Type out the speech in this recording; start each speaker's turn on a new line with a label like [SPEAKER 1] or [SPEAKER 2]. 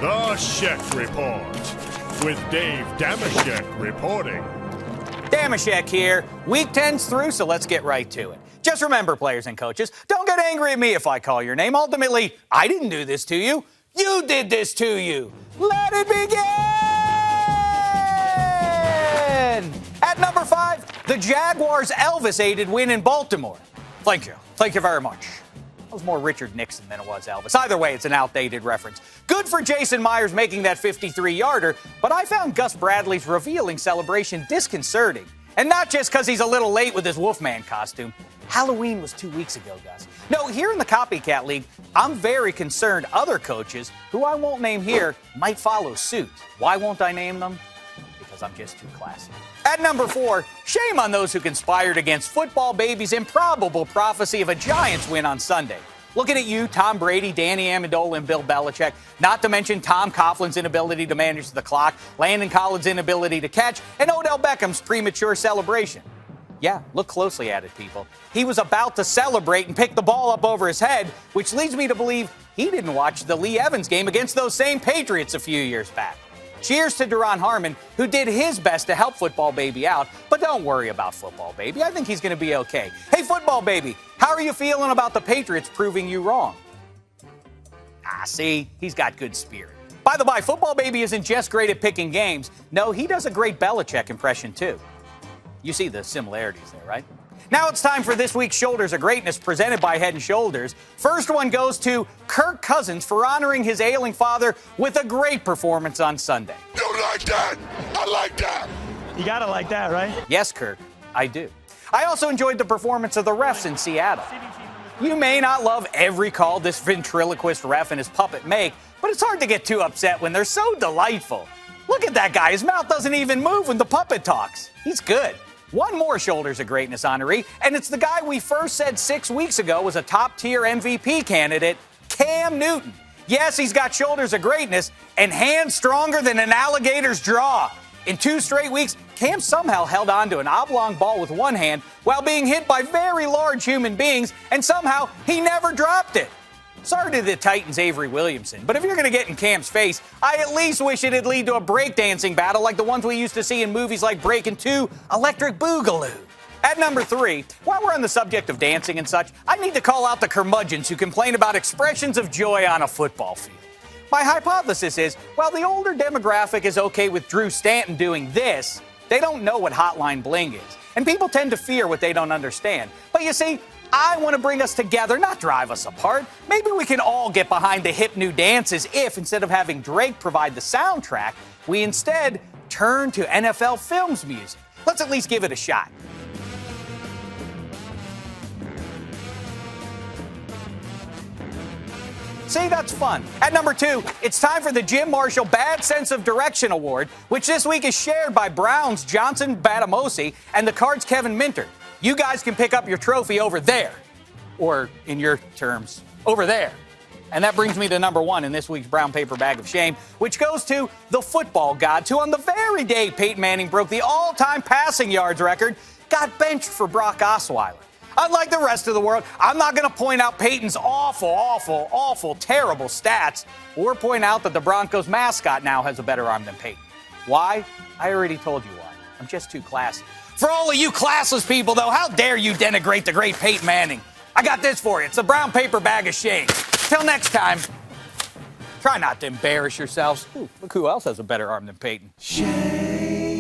[SPEAKER 1] The Shek Report, with Dave Damashek reporting.
[SPEAKER 2] Damashek here. Week 10's through, so let's get right to it. Just remember, players and coaches, don't get angry at me if I call your name. Ultimately, I didn't do this to you. You did this to you. Let it begin! At number 5, the Jaguars' Elvis-aided win in Baltimore. Thank you. Thank you very much. That was more Richard Nixon than it was Elvis. Either way, it's an outdated reference. Good for Jason Myers making that 53-yarder, but I found Gus Bradley's revealing celebration disconcerting. And not just because he's a little late with his Wolfman costume. Halloween was 2 weeks ago, Gus. No, here in the Copycat League, I'm very concerned other coaches, who I won't name here, might follow suit. Why won't I name them? Because I'm just too classy. At number 4, shame on those who conspired against Football Baby's improbable prophecy of a Giants win on Sunday. Looking at you, Tom Brady, Danny Amendola, and Bill Belichick, not to mention Tom Coughlin's inability to manage the clock, Landon Collins' inability to catch, and Odell Beckham's premature celebration. Yeah, look closely at it, people. He was about to celebrate and pick the ball up over his head, which leads me to believe he didn't watch the Lee Evans game against those same Patriots a few years back. Cheers to Duron Harmon, who did his best to help Football Baby out, but don't worry about Football Baby. I think he's going to be okay. Hey, Football Baby, how are you feeling about the Patriots proving you wrong? See, he's got good spirit. By the by, Football Baby isn't just great at picking games. No, he does a great Belichick impression, too. You see the similarities there, right? Now it's time for this week's Shoulders of Greatness presented by Head & Shoulders. First one goes to Kirk Cousins for honoring his ailing father with a great performance on Sunday.
[SPEAKER 3] You like that? I like that.
[SPEAKER 4] You gotta like that, right?
[SPEAKER 2] Yes, Kirk, I do. I also enjoyed the performance of the refs in Seattle. You may not love every call this ventriloquist ref and his puppet make, but it's hard to get too upset when they're so delightful. Look at that guy. His mouth doesn't even move when the puppet talks. He's good. One more Shoulders of Greatness honoree, and it's the guy we first said 6 weeks ago was a top-tier MVP candidate, Cam Newton. Yes, he's got Shoulders of Greatness and hands stronger than an alligator's jaw. In 2 straight weeks, Cam somehow held on to an oblong ball with one hand while being hit by very large human beings, and somehow he never dropped it. Sorry to the Titans' Avery Williamson, but if you're going to get in Cam's face, I at least wish it'd lead to a breakdancing battle like the ones we used to see in movies like Breakin' 2, Electric Boogaloo. At number 3, while we're on the subject of dancing and such, I need to call out the curmudgeons who complain about expressions of joy on a football field. My hypothesis is, while the older demographic is okay with Drew Stanton doing this, they don't know what Hotline Bling is. And people tend to fear what they don't understand. But you see, I want to bring us together, not drive us apart. Maybe we can all get behind the hip new dances if, instead of having Drake provide the soundtrack, we instead turn to NFL Films music. Let's at least give it a shot. See, that's fun. At number 2, it's time for the Jim Marshall Bad Sense of Direction Award, which this week is shared by Browns Johnson Batamosi and the Cards' Kevin Minter. You guys can pick up your trophy over there. Or, in your terms, over there. And that brings me to number 1 in this week's Brown Paper Bag of Shame, which goes to the football gods, who on the very day Peyton Manning broke the all-time passing yards record, got benched for Brock Osweiler. Unlike the rest of the world, I'm not going to point out Peyton's awful, terrible stats, or point out that the Broncos mascot now has a better arm than Peyton. Why? I already told you why. I'm just too classy. For all of you classless people, though, how dare you denigrate the great Peyton Manning? I got this for you. It's a Brown Paper Bag of Shame. Till next time, try not to embarrass yourselves. Ooh, look who else has a better arm than Peyton.
[SPEAKER 5] Shame.